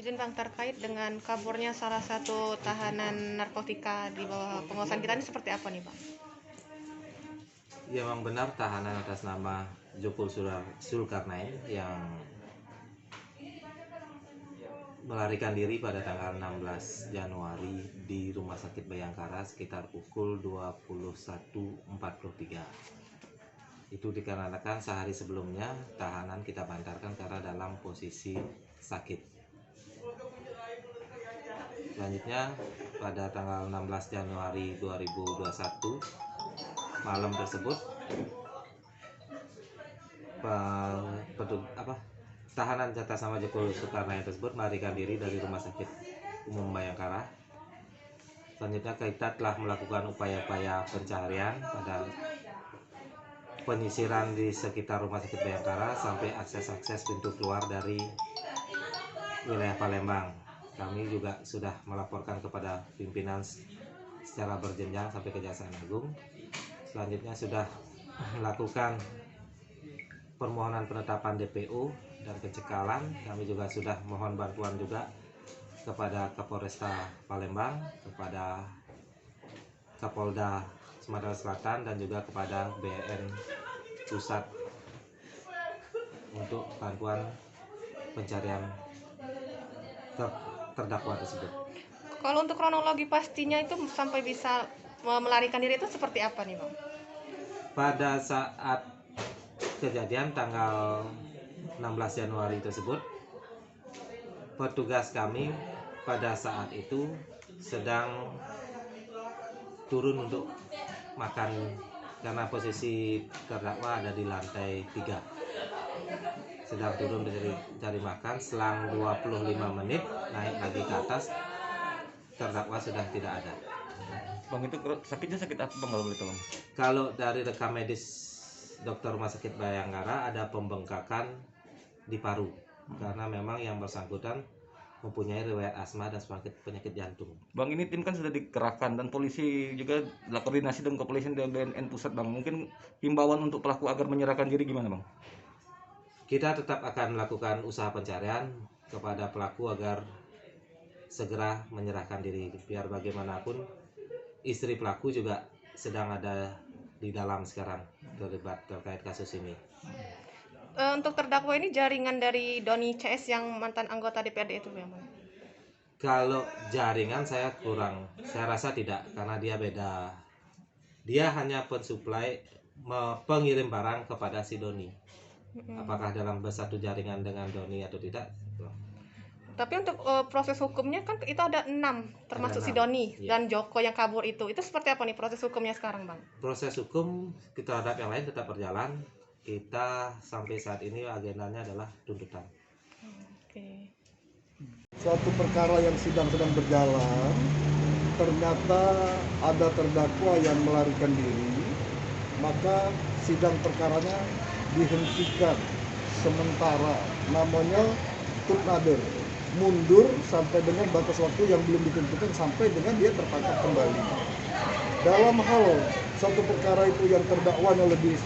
Izin Bang, terkait dengan kaburnya salah satu tahanan narkotika di bawah pengawasan kita ini seperti apa nih Bang? Ya, memang benar tahanan atas nama Joko Zulkarnain yang melarikan diri pada tanggal 16 Januari di Rumah Sakit Bayangkara sekitar pukul 21.43. Itu dikarenakan sehari sebelumnya tahanan kita bantarkan karena dalam posisi sakit. Selanjutnya pada tanggal 16 Januari 2021 malam tersebut tahanan atas nama Joko Zulkarnain tersebut melarikan diri dari Rumah Sakit Umum Bayangkara. Selanjutnya kita telah melakukan upaya-upaya pencarian pada penyisiran di sekitar Rumah Sakit Bayangkara sampai akses-akses pintu keluar dari wilayah Palembang. Kami juga sudah melaporkan kepada pimpinan secara berjenjang sampai Kejaksaan Agung. Selanjutnya sudah melakukan permohonan penetapan DPO dan pencekalan. Kami juga sudah mohon bantuan juga kepada Kapolresta Palembang, kepada Kapolda Sumatera Selatan, dan juga kepada BNN Pusat untuk bantuan pencarian terdakwa tersebut. Kalau untuk kronologi pastinya itu sampai bisa melarikan diri itu seperti apa nih Bang? Pada saat kejadian tanggal 16 Januari tersebut, petugas kami pada saat itu sedang turun untuk makan karena posisi terdakwa ada di lantai 3. Sedang turun cari makan, selang 25 menit naik lagi ke atas, terdakwa sudah tidak ada. Bang, itu sakitnya sakit apa Bang, kalau boleh tahu? Kalau dari rekam medis dokter Rumah Sakit Bayangkara ada pembengkakan di paru karena memang yang bersangkutan mempunyai riwayat asma dan penyakit jantung. Bang, ini tim kan sudah dikerahkan dan polisi juga koordinasi dengan kepolisian dan BNN Pusat Bang. Mungkin himbauan untuk pelaku agar menyerahkan diri gimana Bang? Kita tetap akan melakukan usaha pencarian kepada pelaku agar segera menyerahkan diri. Biar bagaimanapun istri pelaku juga sedang ada di dalam sekarang terlibat terkait kasus ini. Untuk terdakwa ini jaringan dari Doni CS yang mantan anggota DPRD itu ya Bang? Kalau jaringan saya rasa tidak, karena dia beda. Dia hanya pensuplai, pengirim barang kepada si Doni. Apakah dalam satu jaringan dengan Doni atau tidak? Tapi untuk proses hukumnya kan itu ada 6, termasuk ada 6. Si Doni Iya. dan Joko yang kabur itu seperti apa nih proses hukumnya sekarang Bang? Proses hukum kita terhadap yang lain tetap berjalan. Kita sampai saat ini agendanya adalah tuntutan. Oke. Suatu perkara yang sedang berjalan, ternyata ada terdakwa yang melarikan diri, maka sidang perkaranya dihentikan sementara, namanya tutnader, mundur sampai dengan batas waktu yang belum ditentukan sampai dengan dia tertangkap kembali. Dalam hal suatu perkara itu yang terdakwanya lebih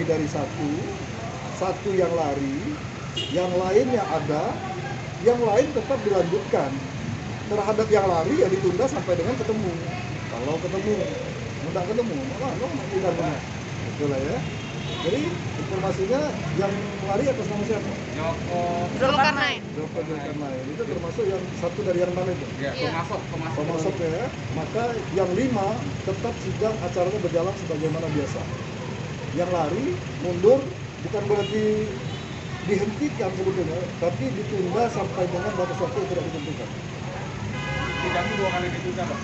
dari satu yang lari, yang lainnya ada, yang lain tetap dilanjutkan. Terhadap yang lari ya ditunda sampai dengan ketemu. Kalau ketemu, mudah ketemu, tidak benar. Itulah ya. Jadi informasinya yang lari atas nama siapa? Joko Zulkarnain. Joko Zulkarnain. Itu termasuk yang satu dari yang mana itu? Iya. Pemasok ya. Maka yang 5 tetap sidang acaranya berjalan sebagaimana biasa. Yang lari mundur bukan berarti dihentikan sebetulnya, tapi ditunda sampai dengan batas waktu yang tidak ditentukan. Sidangnya 2 kali ditunda Pak?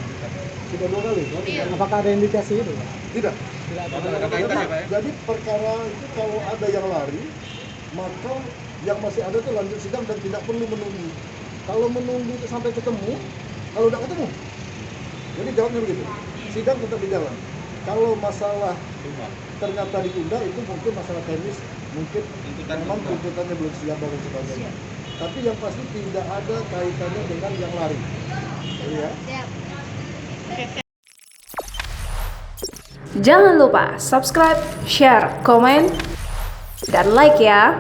Sudah 2 kali? Iya. Apakah ada indikasi itu? Tidak. Ada kaitan ya Pak ya? Jadi perkara itu kalau ada yang lari, maka yang masih ada itu lanjut sidang dan tidak perlu menunggu. Kalau menunggu itu sampai ketemu, kalau udah ketemu. Jadi jawabnya begitu. Sidang tetap berjalan. Kalau masalah ternyata ditunda itu mungkin masalah teknis, mungkin memang tuntutannya belum siap dan sebagainya. Tapi yang pasti tidak ada kaitannya dengan yang lari. Ya. Jangan lupa subscribe, share, komen, dan like ya.